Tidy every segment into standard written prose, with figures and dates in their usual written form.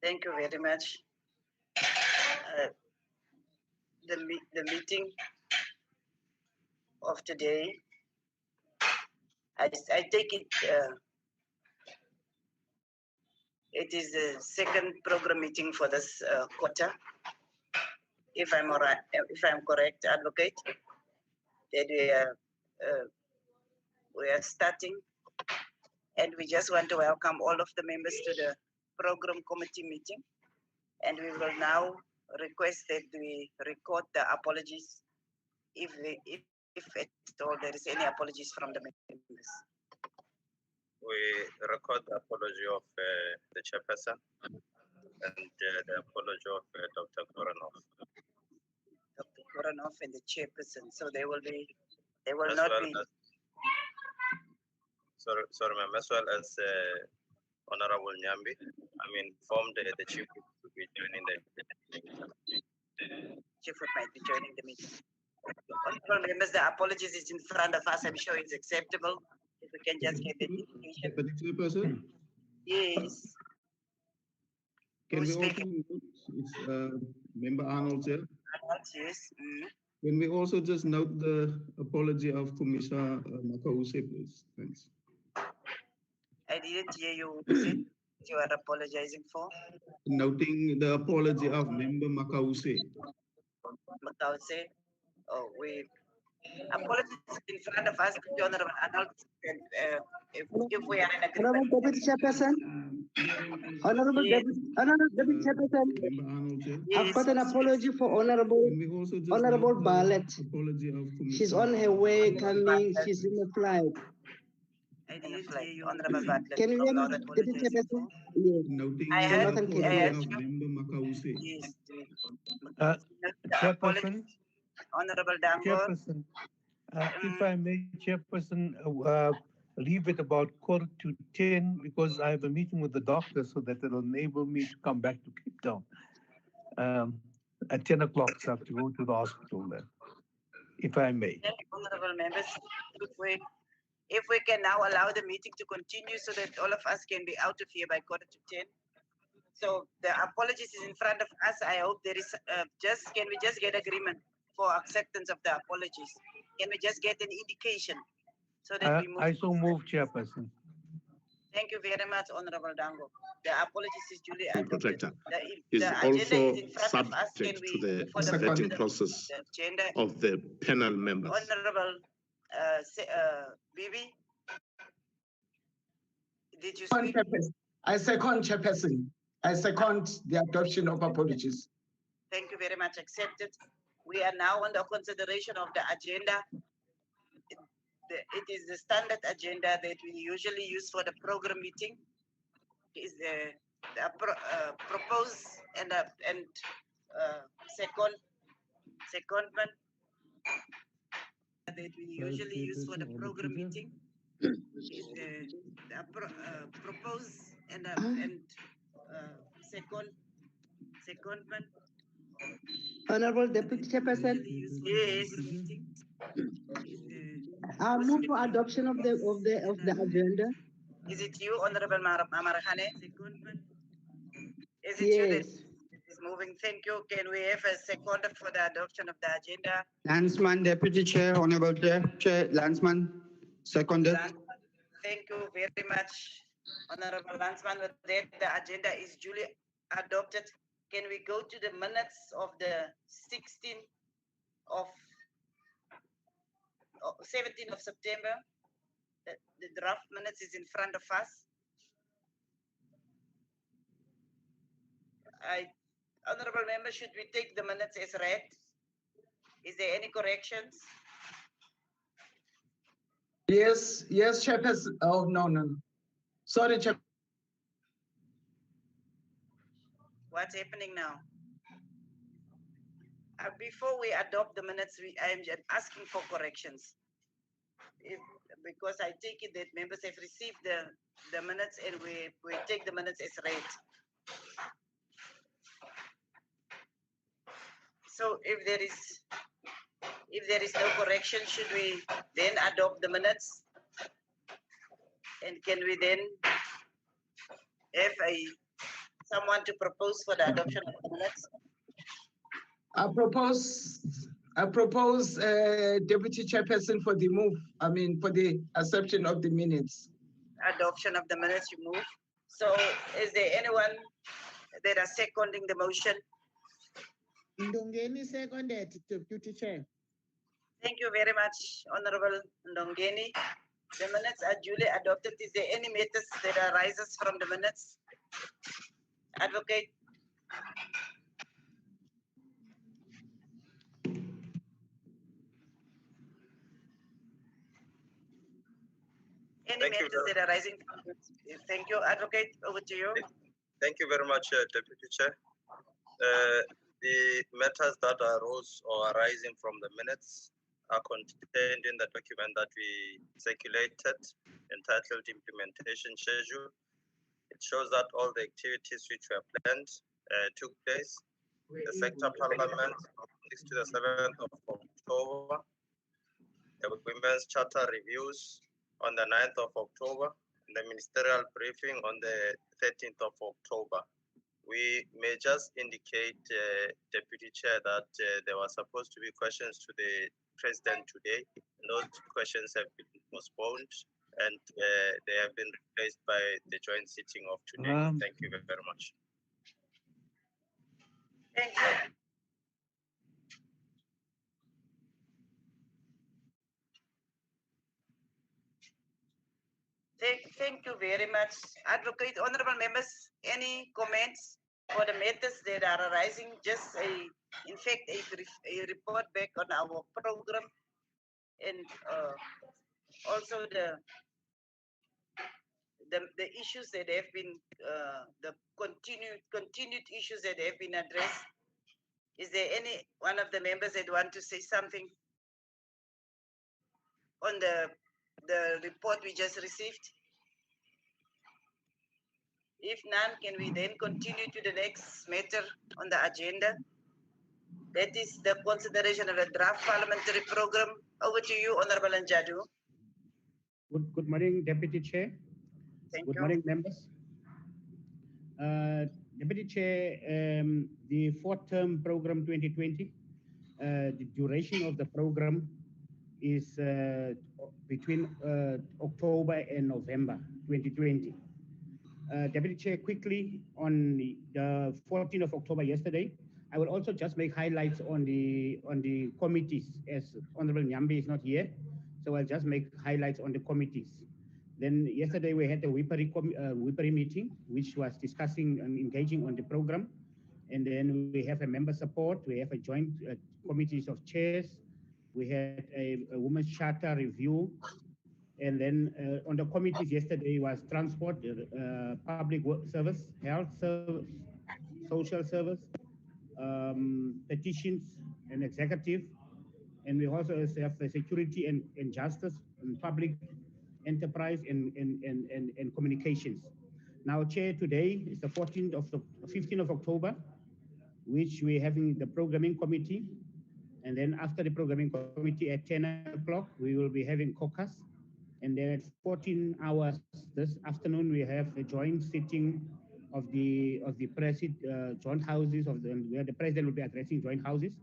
Thank you very much. The meeting of today, I take it it is the second program meeting for this quarter. If I'm correct, Advocate, that we are starting, and we just want to welcome all of the members to the program committee meeting, and we will now request that we record the apologies if at all there is any apologies from the members. We record the apology of the chairperson and the apology of Dr. Koranov. Dr. Koranov and the chairperson. So they will not be. Sorry, ma'am, as well as Honorable Nyambi. I'm informed that the chief will be joining the meeting. Chief might be joining the meeting. Honorable members, the apologies is in front of us. I'm sure it's acceptable. If we can just get the indication. Particular person? Yes. Can we also note, Member Arnold here? Arnold, yes. Can we also just note the apology of Commissioner Makause, please? Thanks. I didn't hear you. What you are apologizing for? Noting the apology of Member Makause. Makause. Oh, we apologies in front of us, Honorable Arnold. If we are in agreement. Honorable Deputy Chairperson. Honorable Deputy Chairperson. I've got an apology for Honorable Bartlett. She's on her way coming. She's in the flight. I didn't hear you, Honorable Bartlett. Can you hear me, Deputy Chairperson? Yes. I heard Member Makause. Yes. Chairperson. Honorable Dango. Chairperson, if I may, Chairperson, leave it about 9:45 because I have a meeting with the doctor, so that it'll enable me to come back to Cape Town. At 10 o'clock, so I have to go to the hospital then, if I may. Honorable members, if we can now allow the meeting to continue so that all of us can be out of here by 9:45. So the apologies is in front of us. I hope there is can we just get agreement for acceptance of the apologies? Can we just get an indication so that we move? I so move, Chairperson. Thank you very much, Honorable Dango. The apologies is duly adopted. Is also subject to the vetting process of the panel members. Honorable Bibi, did you speak? I second, Chairperson. I second the adoption of apologies. Thank you very much. Accepted. We are now on the consideration of the agenda. It is the standard agenda that we usually use for the program meeting. Is the proposed and secondment that we usually use for the program meeting. Is the proposed and secondment. Honorable Deputy Chairperson. Yes. I move for adoption of the agenda. Is it you, Honorable Amarahane? Is it yes. you that is moving? Thank you. Can we have a second for the adoption of the agenda? Landsman, Deputy Chair, Honorable Chair, Landsman, seconded. Thank you very much, Honorable Landsman. With that, the agenda is duly adopted. Can we go to the minutes of the 17th of September? The draft minutes is in front of us. Honorable members, should we take the minutes as read? Is there any corrections? Yes, Chairperson. Oh, no. Sorry, Chairperson. What's happening now? Before we adopt the minutes, I am just asking for corrections. Because I take it that members have received the minutes and we take the minutes as read. So if there is no correction, should we then adopt the minutes? And can we then have someone to propose for the adoption of the minutes? I propose Deputy Chairperson for the move. I mean, for the acceptance of the minutes. Adoption of the minutes, you move. So is there anyone that is seconding the motion? Ndongeni seconded, Deputy Chair. Thank you very much, Honorable Ndongeni. The minutes are duly adopted. Is there any matters that arises from the minutes? Advocate. Any matters that are arising from this? Thank you, Advocate. Over to you. Thank you very much, Deputy Chair. The matters that arose or arising from the minutes are contained in the document that we circulated, entitled Implementation Schedule. It shows that all the activities which were planned took place. The sector parliament from 6th to the 7th of October. The Women's Charter reviews on the 9th of October. And the ministerial briefing on the 13th of October. We may just indicate, Deputy Chair, that there were supposed to be questions to the President today. And those questions have been postponed and they have been replaced by the joint sitting of today. Thank you very much. Thank you. Thank you very much, Advocate. Honorable members, any comments for the matters that are arising? Just in fact, a report back on our program and also the issues that have been the continued issues that have been addressed. Is there any one of the members that want to say something on the report we just received? If none, can we then continue to the next matter on the agenda? That is the consideration of a draft parliamentary program. Over to you, Honorable Njadu. Good morning, Deputy Chair. Good morning, members. Deputy Chair, the fourth-term program 2020, the duration of the program is between October and November 2020. Deputy Chair, quickly on the 14th of October yesterday, I will also just make highlights on the committees, as Honorable Nyambi is not here, so I'll just make highlights on the committees. Then yesterday we had a WIPRI meeting, which was discussing and engaging on the program. And then we have a member support, we have a joint committees of chairs, we had a women's charter review. And then on the committees yesterday was transport, public work service, health service, social service, petitions and executive. And we also have security and justice and public enterprise and communications. Now, Chair, today is the 15th of October, which we're having the programming committee. And then after the programming committee at 10 o'clock, we will be having caucus. And then at 14 hours this afternoon, we have a joint sitting of the president, joint houses where the president will be addressing joint houses.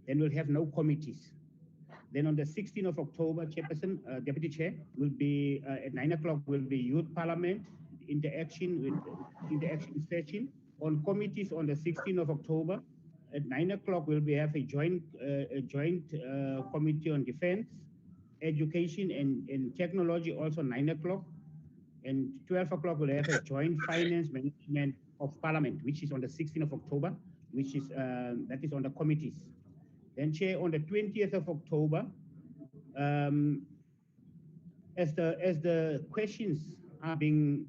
Then we'll have no committees. Then on the 16th of October, Chairperson, Deputy Chair, will be at 9 o'clock will be Youth Parliament interaction session. On committees on the 16th of October, at 9 o'clock we'll be have a joint committee on defense, education and technology, also 9 o'clock. And 12 o'clock we'll have a joint finance management of Parliament, which is on the 16th of October, which is that is on the committees. Then, Chair, on the 20th of October, as the questions are being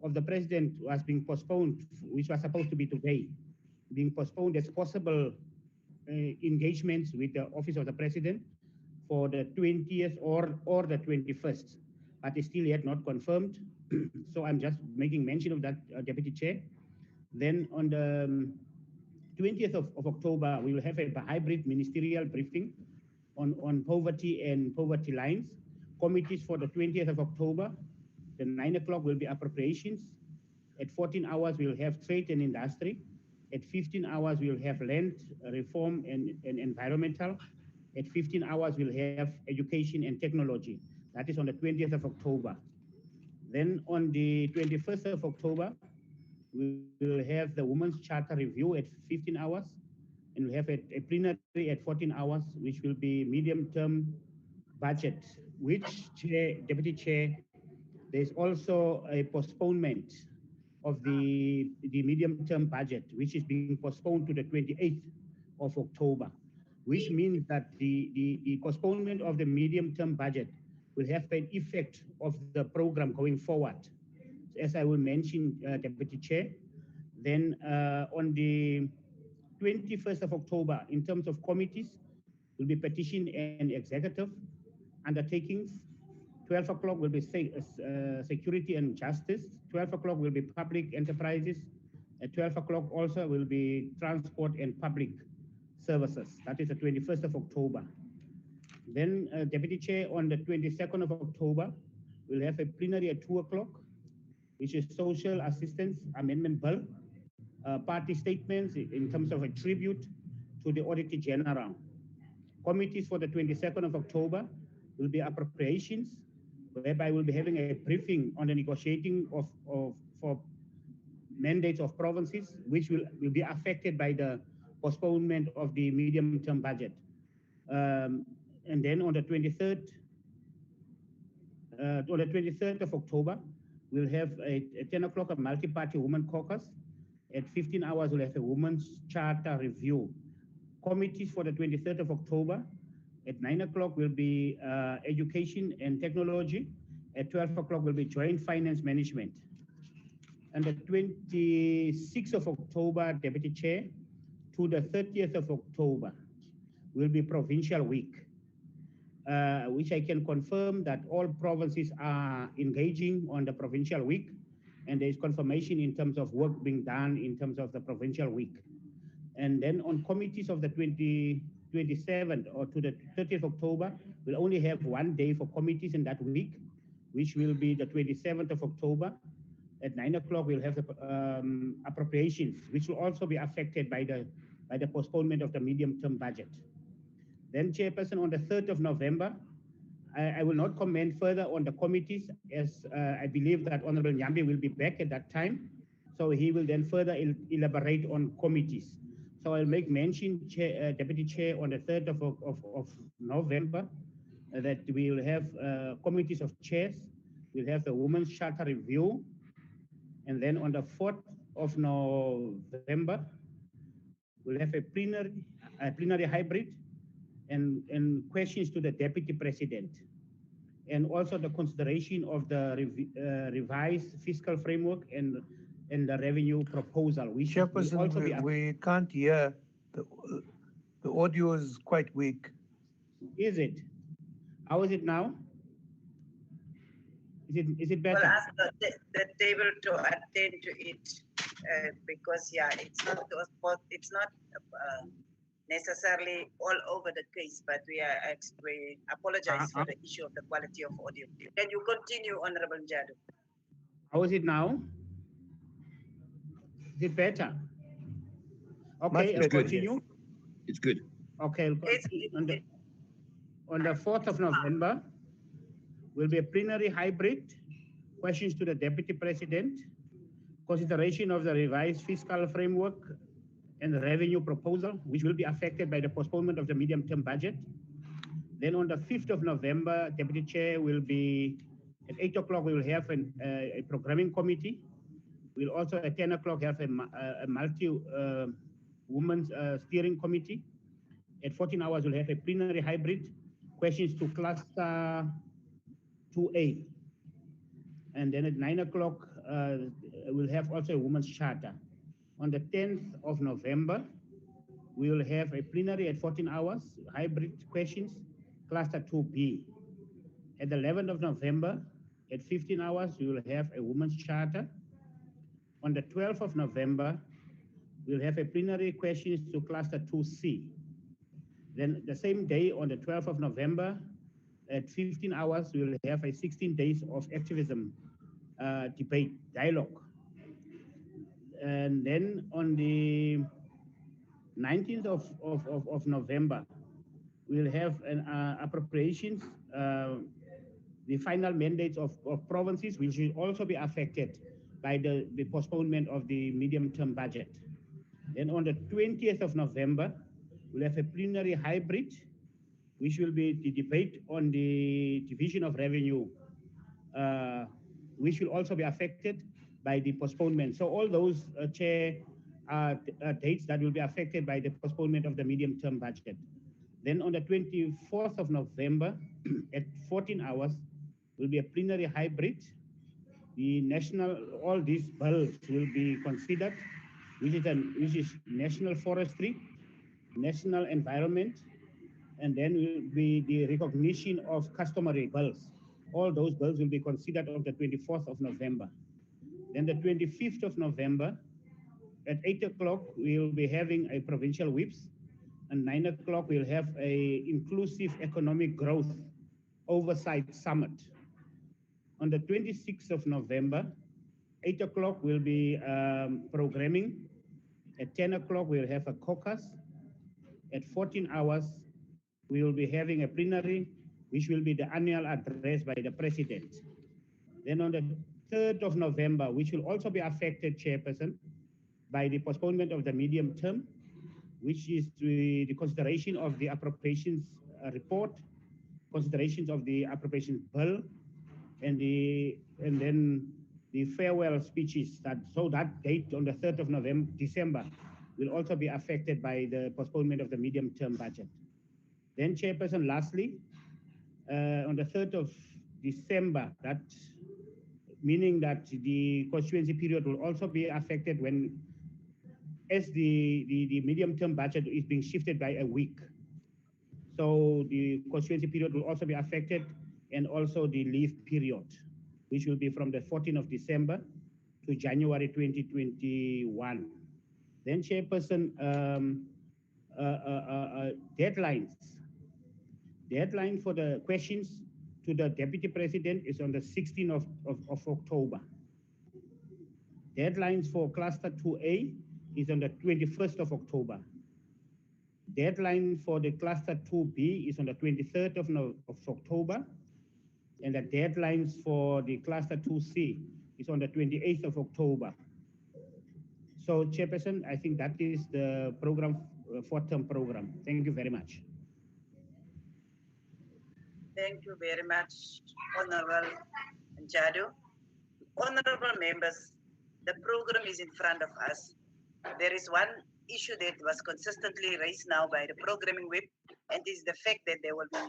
of the president was being postponed, which was supposed to be today, being postponed as possible engagements with the office of the president for the 20th or the 21st, but it's still yet not confirmed. So I'm just making mention of that, Deputy Chair. Then on the 20th of October, we will have a hybrid ministerial briefing on poverty and poverty lines. Committees for the 20th of October, the 9 o'clock will be appropriations, At 14 hours, we'll have trade and industry. At 15 hours, we'll have land reform and environmental. At 15 hours, we'll have education and technology. That is on the 20th of October. Then on the 21st of October, we will have the Women's Charter Review at 15 hours. And we'll have a plenary at 14 hours, which will be medium-term budget, which, Deputy Chair, there's also a postponement of the medium-term budget, which is being postponed to the 28th of October, which means that the postponement of the medium-term budget will have an effect of the program going forward. As I will mention, Deputy Chair, then on the 21st of October, in terms of committees, will be petition and executive undertakings. 12 o'clock will be security and justice. 12 o'clock will be public enterprises. At 12 o'clock also will be transport and public services. That is the 21st of October. Then Deputy Chair, on the 22nd of October, we'll have a plenary at 2 o'clock, which is social assistance amendment bill, party statements in terms of a tribute to the Auditor General. Committees for the 22nd of October will be appropriations, whereby we'll be having a briefing on the negotiating for mandates of provinces, which will be affected by the postponement of the medium-term budget. And then on the 23rd of October, we'll have a 10 o'clock a multi-party women caucus. At 15 hours, we'll have a women's charter review. Committees for the 23rd of October, at 9 o'clock will be education and technology. At 12 o'clock will be joint finance management. And the 26th of October, Deputy Chair, to the 30th of October will be provincial week, which I can confirm that all provinces are engaging on the provincial week, and there is confirmation in terms of work being done in terms of the provincial week. And then on committees of the 27th or to the 30th of October, we'll only have one day for committees in that week, which will be the 27th of October. At 9 o'clock, we'll have the appropriations, which will also be affected by the postponement of the medium-term budget. Then, Chairperson, on the 3rd of November, I will not comment further on the committees, as I believe that Honorable Nyambi will be back at that time. So he will then further elaborate on committees. So I'll make mention, Deputy Chair, on the 3rd of November, that we will have committees of chairs. We'll have the Women's Charter Review. And then on the 4th of November, we'll have a plenary hybrid and questions to the Deputy President. And also the consideration of the revised fiscal framework and the revenue proposal. Chairperson, we can't hear. The audio is quite weak. Is it? How is it now? Is it better? Well, ask the table to attend to it because it's not necessarily all over the case, but we apologize for the issue of the quality of audio. Can you continue, Honorable Njadu? How is it now? Is it better? Okay, I'll continue. It's good. Okay, on the 4th of November, will be a plenary hybrid, questions to the Deputy President, consideration of the revised fiscal framework and the revenue proposal, which will be affected by the postponement of the medium-term budget. Then on the 5th of November, Deputy Chair, will be at 8 o'clock, we will have a programming committee. We'll also at 10 o'clock have a multi-women's steering committee. At 14 hours, we'll have a plenary hybrid, questions to cluster 2A. And then at 9 o'clock, we'll have also a women's charter. On the 10th of November, we will have a plenary at 14 hours, hybrid questions, cluster 2B. At the 11th of November, at 15 hours, we will have a women's charter. On the 12th of November, we'll have a plenary questions to cluster 2C. Then the same day, on the 12th of November, at 15 hours, we will have a 16 days of activism debate dialogue. And then on the 19th of November, we'll have an appropriations, the final mandates of provinces, which will also be affected by the postponement of the medium-term budget. Then on the 20th of November, we'll have a plenary hybrid, which will be the debate on the division of revenue, which will also be affected by the postponement. So all those, Chair, dates that will be affected by the postponement of the medium-term budget. Then on the 24th of November, at 14 hours, will be a plenary hybrid. The national, all these bills will be considered, which is national forestry, national environment, and then will be the recognition of customary bills. All those bills will be considered on the 24th of November. Then the 25th of November, at 8 o'clock, we'll be having a provincial whips, and 9 o'clock, we'll have a inclusive economic growth oversight summit. On the 26th of November, 8 o'clock will be programming. At 10 o'clock, we'll have a caucus. At 14 hours, we will be having a plenary, which will be the annual address by the president. Then on the 3rd of November, which will also be affected, Chairperson, by the postponement of the medium term, which is the consideration of the appropriations report, considerations of the appropriations bill, and then the farewell speeches. So that date on the 3rd of December will also be affected by the postponement of the medium-term budget. Then, Chairperson, lastly, on the 3rd of December, that meaning that the constituency period will also be affected when, as the medium-term budget is being shifted by a week. So the constituency period will also be affected, and also the leave period, which will be from the 14th of December to January 2021. Then, Chairperson, deadlines. Deadline for the questions to the Deputy President is on the 16th of October. Deadlines for Cluster 2A is on the 21st of October. Deadline for the Cluster 2B is on the 23rd of October. And the deadlines for the Cluster 2C is on the 28th of October. So, Chairperson, I think that is the program, four-term program. Thank you very much. Thank you very much, Honorable Njadu. Honorable members, the program is in front of us. There is one issue that was consistently raised now by the programming whip, and is the fact that there will be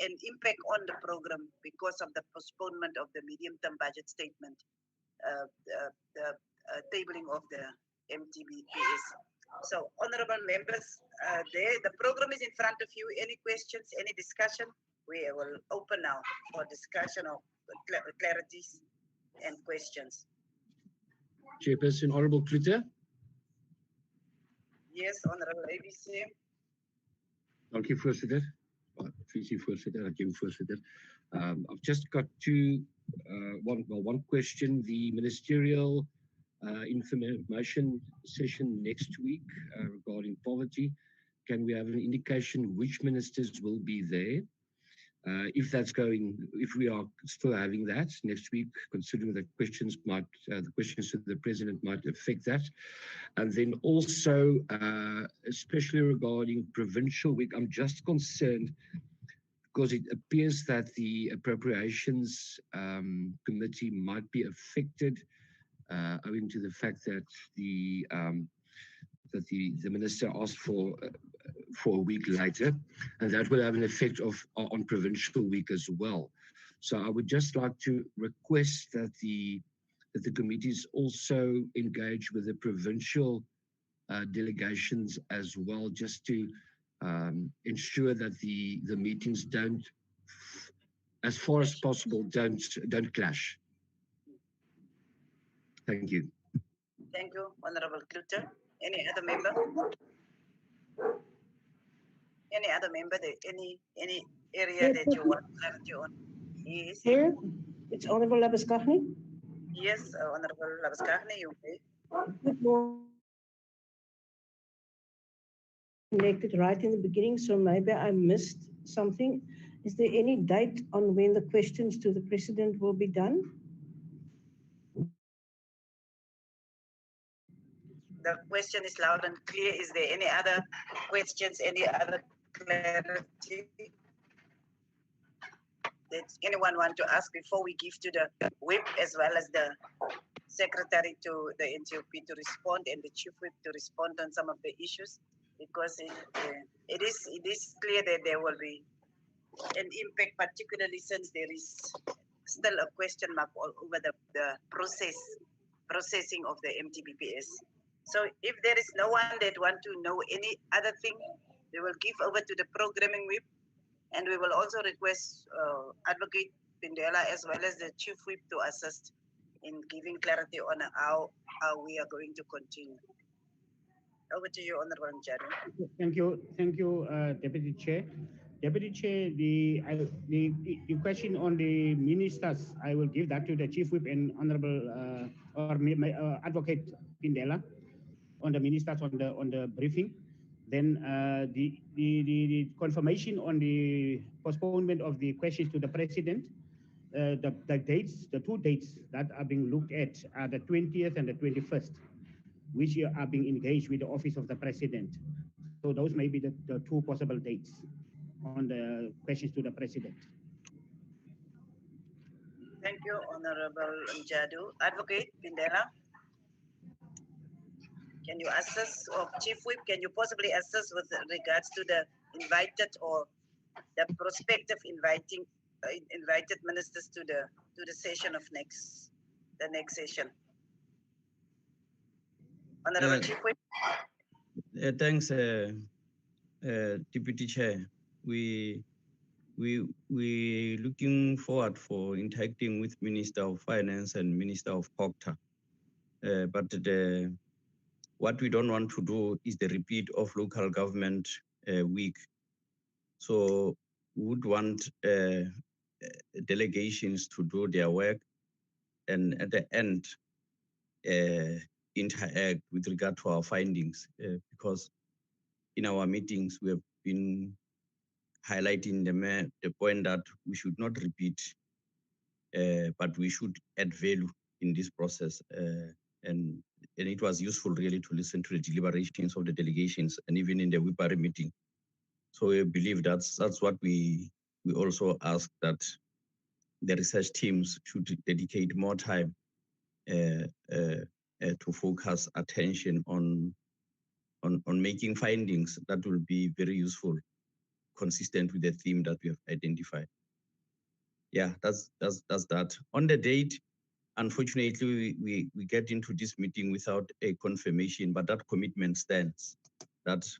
an impact on the program because of the postponement of the medium-term budget statement, the tabling of the MTBPS. So, honorable members, the program is in front of you. Any questions, any discussion? We will open now for discussion of clarities and questions. Chairperson, Honorable Klute. Yes, Honorable ABC. Dank u, voorzitter. Vice-voorzitter, voorzitter. I've just got one question. The ministerial information session next week regarding poverty. Can we have an indication which ministers will be there? If we are still having that next week, considering that the questions to the president might affect that. And then also, especially regarding provincial week, I'm just concerned because it appears that the appropriations committee might be affected owing to the fact that the minister asked for a week later, and that will have an effect on provincial week as well. So I would just like to request that the committees also engage with the provincial delegations as well, just to ensure that the meetings don't, as far as possible, don't clash. Thank you. Thank you, Honorable Klute. Any other member? Any other member? Any area that you want clarity on? Yes. Here, it's Honorable Labaskagni. Yes, Honorable Labaskagni, you may. Good morning. Connected right in the beginning, so maybe I missed something. Is there any date on when the questions to the President will be done? The question is loud and clear. Is there any other questions, any other clarity? Does anyone want to ask before we give to the whip as well as the secretary to the NCOP to respond and the chief whip to respond on some of the issues? Because it is clear that there will be an impact, particularly since there is still a question mark all over the processing of the MTBPS. So if there is no one that want to know any other thing, we will give over to the programming whip, and we will also request Advocate Pindela as well as the chief whip to assist in giving clarity on how we are going to continue. Over to you, Honorable Njadu. Thank you, Deputy Chair. Deputy Chair, the question on the ministers, I will give that to the Chief Whip and Honorable Advocate Pindela on the ministers on the briefing. Then the confirmation on the postponement of the questions to the President. The dates, the two dates that are being looked at are the 20th and the 21st, which are being engaged with the Office of the President. So those may be the two possible dates on the questions to the President. Thank you, Honorable Njadu. Advocate Pindela, can you assist, or Chief Whip, can you possibly assist with regards to the invited or the prospective invited ministers to the session of the next session? Honorable Chief Whip. Thanks, Deputy Chair. We looking forward for interacting with Minister of Finance and Minister of COCTA. But what we don't want to do is the repeat of local government week. So we would want delegations to do their work and at the end interact with regard to our findings, because in our meetings we have been highlighting the point that we should not repeat, but we should add value in this process. And it was useful really to listen to the deliberations of the delegations and even in the WIPARI meeting. So we believe that's what we also ask, that the research teams should dedicate more time to focus attention on making findings that will be very useful, consistent with the theme that we have identified. Yeah, that's that. On the date, unfortunately, we get into this meeting without a confirmation, but that commitment stands. That's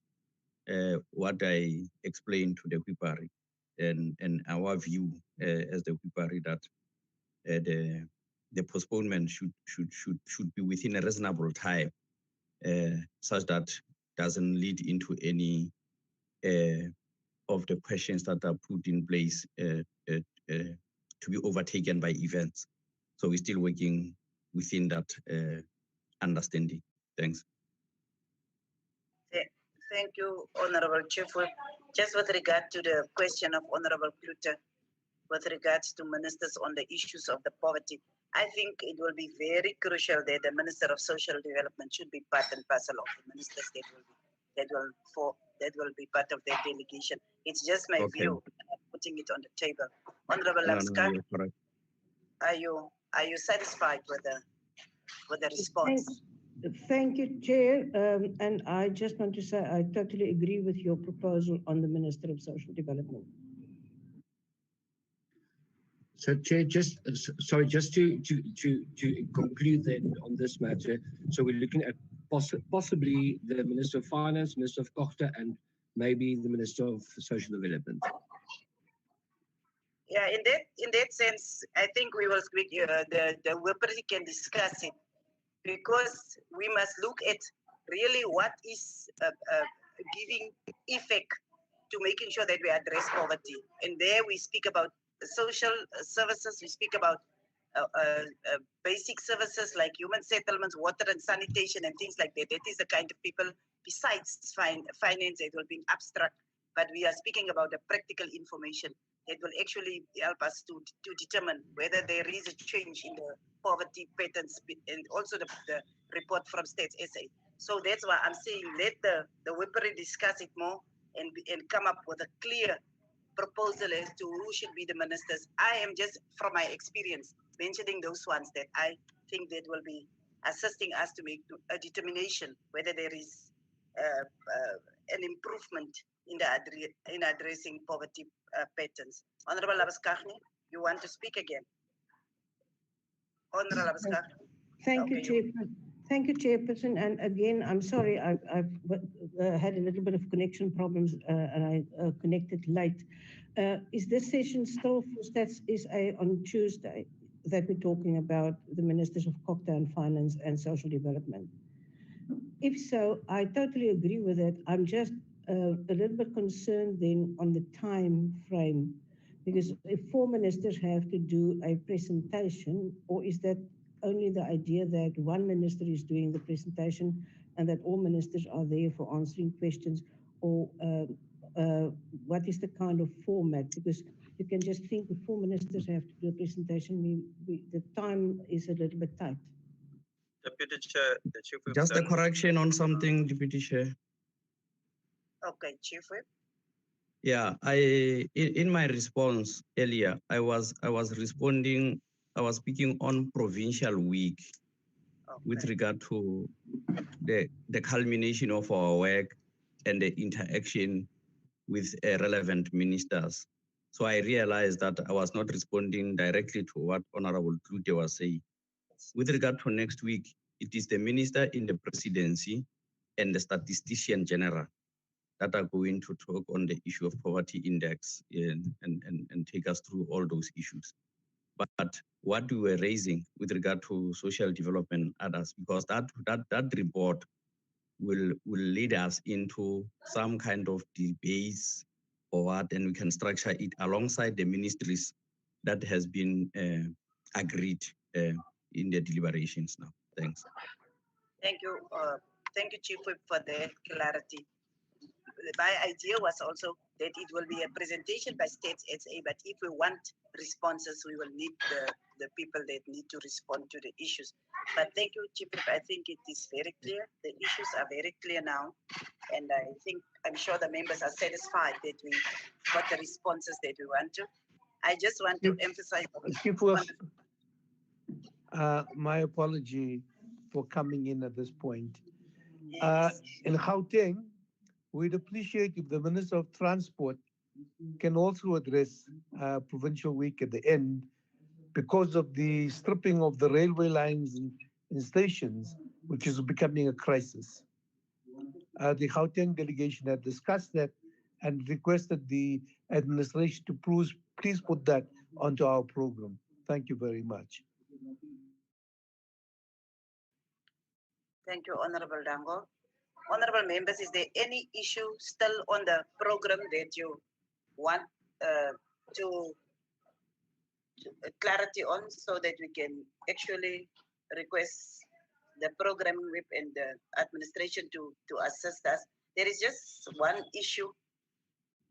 what I explained to the WIPARI and our view as the WIPARI, that the postponement should be within a reasonable time, such that doesn't lead into any of the questions that are put in place to be overtaken by events. So we're still working within that understanding. Thanks. Thank you, Honorable Chief Whip. Just with regard to the question of Honorable Kluter, with regards to ministers on the issues of the poverty, I think it will be very crucial that the Minister of Social Development should be part and parcel of the ministers that will be part of their delegation. It's just my view, putting it on the table. Honorable Lamska, are you satisfied with the response? Thank you, Chair. And I just want to say I totally agree with your proposal on the Minister of Social Development. So, Chair, just to conclude then on this matter, so we're looking at possibly the Minister of Finance, Minister of COCTA, and maybe the Minister of Social Development. Yeah, in that sense, I think we will speak. The WIPARI can discuss it, because we must look at really what is giving effect to making sure that we address poverty. And there we speak about social services, we speak about basic services like human settlements, water and sanitation and things like that. That is the kind of people, besides finance, that will be abstract, but we are speaking about the practical information that will actually help us to determine whether there is a change in the poverty patterns, and also the report from States SA. So that's why I'm saying let the WIPRI discuss it more and come up with a clear proposal as to who should be the ministers. I am just, from my experience, mentioning those ones that I think that will be assisting us to make a determination whether there is an improvement in addressing poverty patterns. Honorable Labaskagni, you want to speak again? Honorable Labaskagni. Thank you, Chairperson. Thank you, Chairperson. And again, I'm sorry, I've had a little bit of connection problems and I connected late. Is this session still for Stats SA on Tuesday that we're talking about the Ministers of Cocktail Finance and Social Development? If so, I totally agree with it. I'm just a little bit concerned then on the time frame, because if 4 ministers have to do a presentation, or is that only the idea that one minister is doing the presentation and that all ministers are there for answering questions, or what is the kind of format? Because you can just think if 4 ministers have to do a presentation, the time is a little bit tight. Deputy Chair, the Chief Whip. Just a correction on something, Deputy Chair. Okay, Chief Whip. Yeah, in my response earlier, I was responding. I was speaking on provincial week with regard to the culmination of our work and the interaction with relevant ministers. So I realized that I was not responding directly to what Honorable Klute was saying. With regard to next week, it is the minister in the presidency and the statistician general that are going to talk on the issue of poverty index and take us through all those issues. But what we were raising with regard to social development and others, because that report will lead us into some kind of debates or what, and we can structure it alongside the ministries that has been agreed in the deliberations now. Thanks. Thank you, Chief Whip, for that clarity. My idea was also that it will be a presentation by States SA, but if we want responses, we will need the people that need to respond to the issues. But thank you, Chief Whip. I think it is very clear. The issues are very clear now. And I'm sure the members are satisfied that we got the responses that we want to. I just want to emphasize. Chief Whip, my apology for coming in at this point. Yes. In Gauteng, we'd appreciate if the Minister of Transport can also address Provincial Week at the end, because of the stripping of the railway lines and stations, which is becoming a crisis. The Gauteng delegation had discussed that and requested the administration to please put that onto our program. Thank you very much. Thank you, Honorable Dango. Honorable members, is there any issue still on the program that you want to clarity on, so that we can actually request the program whip and the administration to assist us? There is just one issue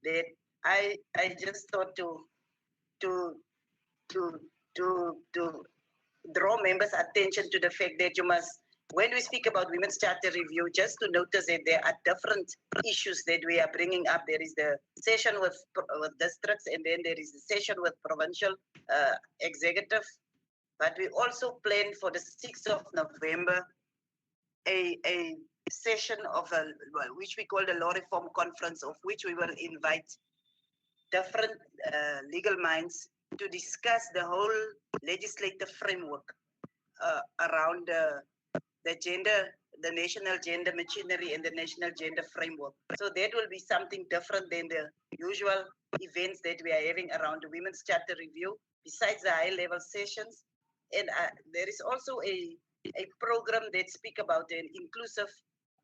that I just thought to draw members' attention to the fact that you must, when we speak about Women's Charter Review, just to notice that there are different issues that we are bringing up. There is the session with districts, and then there is the session with provincial executive. But we also plan for the 6th of November a session of which we call the Law Reform Conference, of which we will invite different legal minds to discuss the whole legislative framework around the gender, the national gender machinery and the national gender framework. So that will be something different than the usual events that we are having around the Women's Charter Review, besides the high-level sessions. And there is also a program that speaks about an inclusive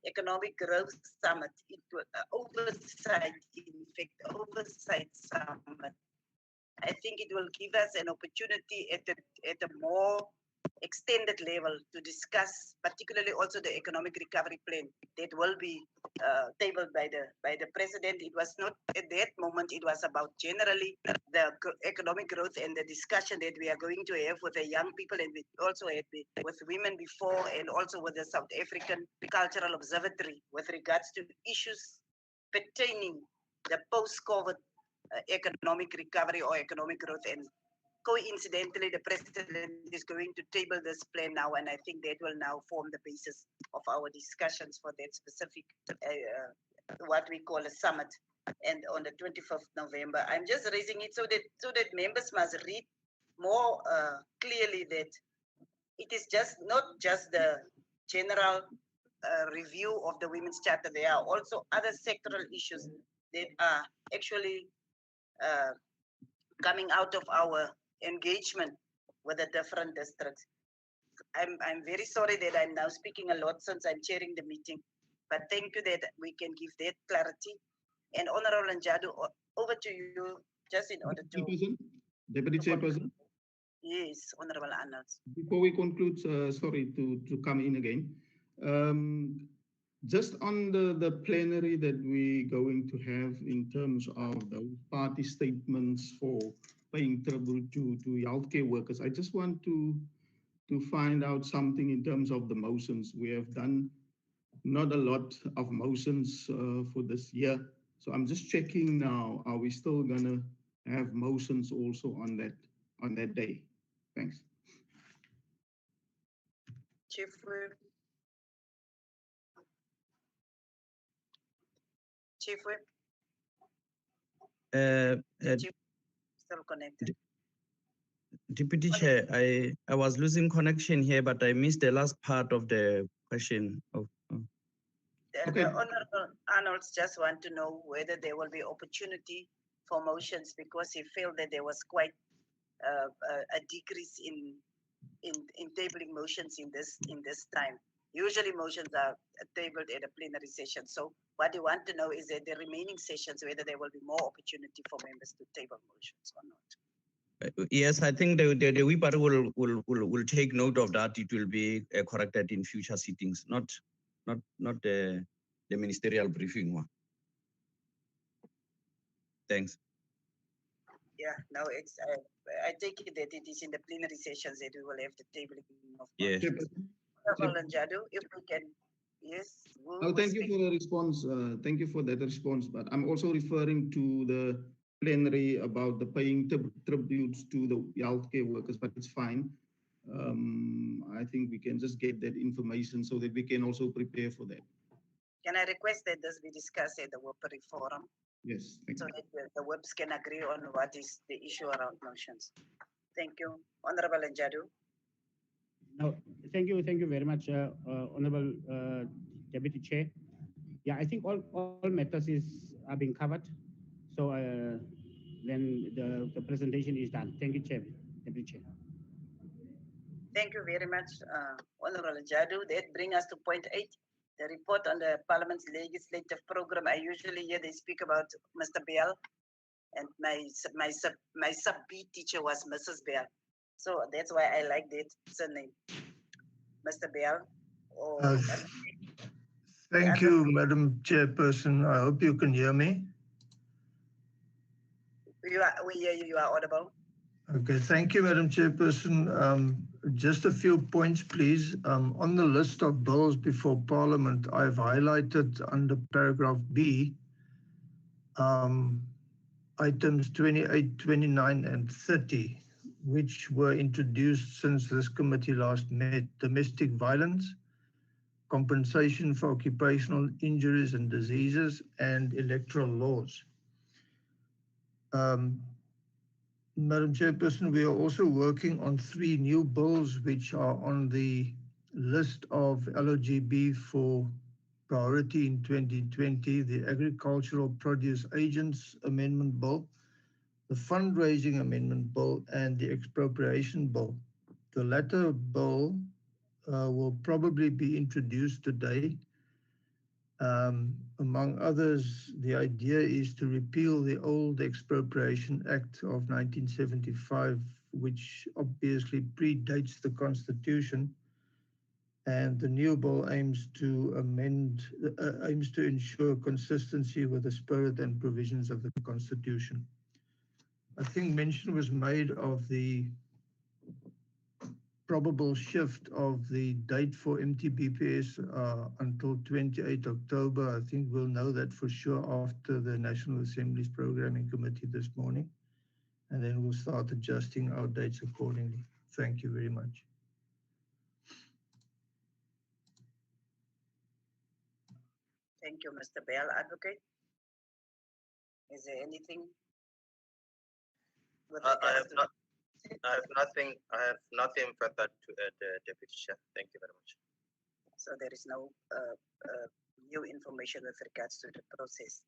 economic growth summit, oversight summit I think it will give us an opportunity at a more extended level to discuss, particularly also the economic recovery plan that will be tabled by the president. It was not at that moment. It was about generally the economic growth and the discussion that we are going to have with the young people, and we also had with women before, and also with the South African Cultural Observatory with regards to issues pertaining the post-COVID economic recovery or economic growth. And coincidentally, the president is going to table this plan now, and I think that will now form the basis of our discussions for that specific, what we call a summit. And on the 25th November, I'm just raising it so that members must read more clearly that it is just not just the general review of the Women's Charter. There are also other sectoral issues that are actually coming out of our engagement with the different districts. I'm very sorry that I'm now speaking a lot since I'm chairing the meeting, but thank you that we can give that clarity. And Honorable Njadu, over to you, just in order to... Deputy Chairperson. Yes, Honorable Arnold. Before we conclude, sorry to come in again. Just on the plenary that we're going to have in terms of the party statements for paying tribute to healthcare workers, I just want to find out something in terms of the motions. We have done not a lot of motions for this year. So I'm just checking now, are we still gonna have motions also on that day? Thanks. Chief Whip. Chief Whip. Chief, still connected. Deputy Chair, I was losing connection here, but I missed the last part of the question. The Honorable Arnolds just want to know whether there will be opportunity for motions, because he felt that there was quite a decrease in tabling motions in this time. Usually motions are tabled at a plenary session. So what you want to know is that the remaining sessions, whether there will be more opportunity for members to table motions or not. Yes, I think the WIPAR will take note of that. It will be corrected in future sittings, not the ministerial briefing one. Thanks. Yeah, no, it's I take it that it is in the plenary sessions that we will have the tabling of yes. Njadu, if we can, yes. Oh, thank you for the response. Thank you for that response. But I'm also referring to the plenary about the paying tributes to the healthcare workers, but it's fine. I think we can just get that information so that we can also prepare for that. Can I request that this be discussed at the WIPAR forum? Yes, thank so you. that the WIPs can agree on what is the issue around motions. Thank you. Honorable Njadu. No, thank you very much, Honorable Deputy Chair. Yeah, I think all matters are being covered. So then the presentation is done. Thank you, Chair, Deputy Chair. Thank you very much, Honorable Njadu. That brings us to point 8. The report on the Parliament's legislative program. I usually hear they speak about Mr. Bell, and my sub-B teacher was Mrs. Bell. So that's why I like that surname, Mr. Bell. Thank you, Madam Chairperson. I hope you can hear me. We hear you. You are audible. Okay, thank you, Madam Chairperson. Just a few points, please. On the list of bills before Parliament, I've highlighted under paragraph B, items 28, 29, and 30, which were introduced since this committee last met: domestic violence, compensation for occupational injuries and diseases, and electoral laws. Madam Chairperson, we are also working on 3 new bills which are on the list of LOGB for priority in 2020: the Agricultural Produce Agents Amendment Bill, the Fundraising Amendment Bill, and the Expropriation Bill. The latter bill will probably be introduced today, Among others, the idea is to repeal the old Expropriation Act of 1975, which obviously predates the Constitution, and the new bill aims to ensure consistency with the spirit and provisions of the Constitution. I think mention was made of the probable shift of the date for MTBPS until 28 October. I think we'll know that for sure after the National Assembly's Programming Committee this morning, and then we'll start adjusting our dates accordingly. Thank you very much. Thank you, Mr. Bell. Advocate, is there anything? I have nothing further to add, Deputy Chair. Thank you very much. So there is no new information with regards to the process.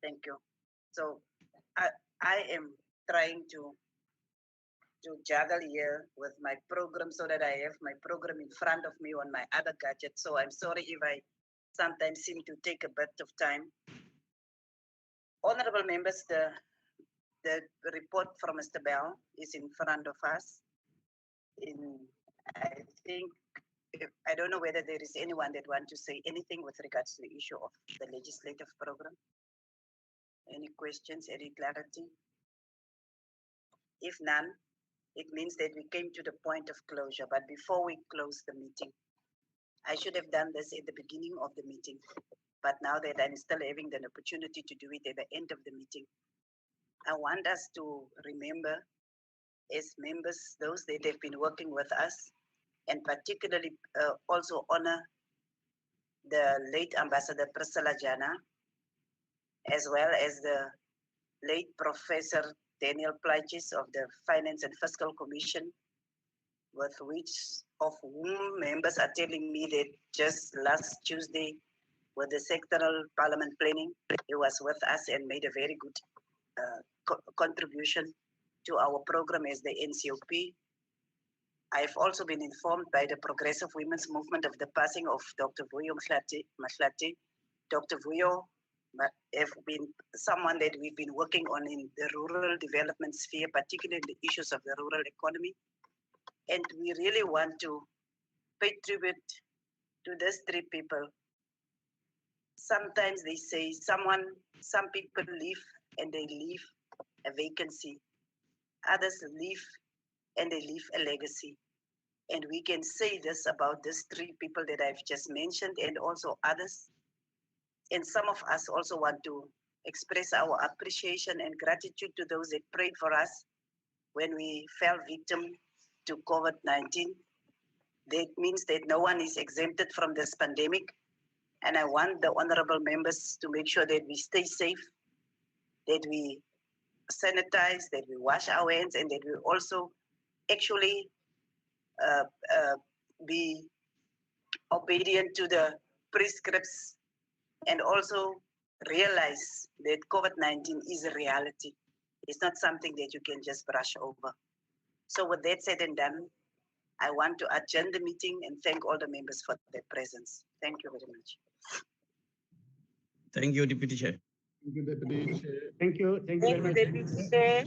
Thank you. So I am trying to juggle here with my program so that I have my program in front of me on my other gadget. So I'm sorry if I sometimes seem to take a bit of time. Honorable members, the report from Mr. Bell is in front of us. I think, I don't know whether there is anyone that wants to say anything with regards to the issue of the legislative program. Any questions, any clarity? If none, it means that we came to the point of closure. But before we close the meeting, I should have done this at the beginning of the meeting. But now that I'm still having the opportunity to do it at the end of the meeting, I want us to remember as members, those that have been working with us, and particularly also honor the late Ambassador Priscilla Jana, as well as the late Professor Daniel Plaichis of the Finance and Fiscal Commission, with which of whom members are telling me that just last Tuesday with the sectoral parliament planning, he was with us and made a very good contribution to our program as the NCOP. I've also been informed by the Progressive Women's Movement of the passing of Dr. Vuyo Mahlati. Dr. Vuyo have been someone that we've been working on in the rural development sphere, particularly the issues of the rural economy. And we really want to pay tribute to these three people. Sometimes they say some people leave and they leave a vacancy. Others leave and they leave a legacy. And we can say this about these three people that I've just mentioned and also others. And some of us also want to express our appreciation and gratitude to those that prayed for us when we fell victim to COVID-19. That means that no one is exempted from this pandemic. And I want the honorable members to make sure that we stay safe, that we sanitize, that we wash our hands, and that we also actually be obedient to the prescripts and also realize that COVID-19 is a reality. It's not something that you can just brush over. So with that said and done, I want to adjourn the meeting and thank all the members for their presence. Thank you very much. Thank you, Deputy Chair. Thank you, Deputy Chair. Thank you. Thank you very much. Deputy Chair.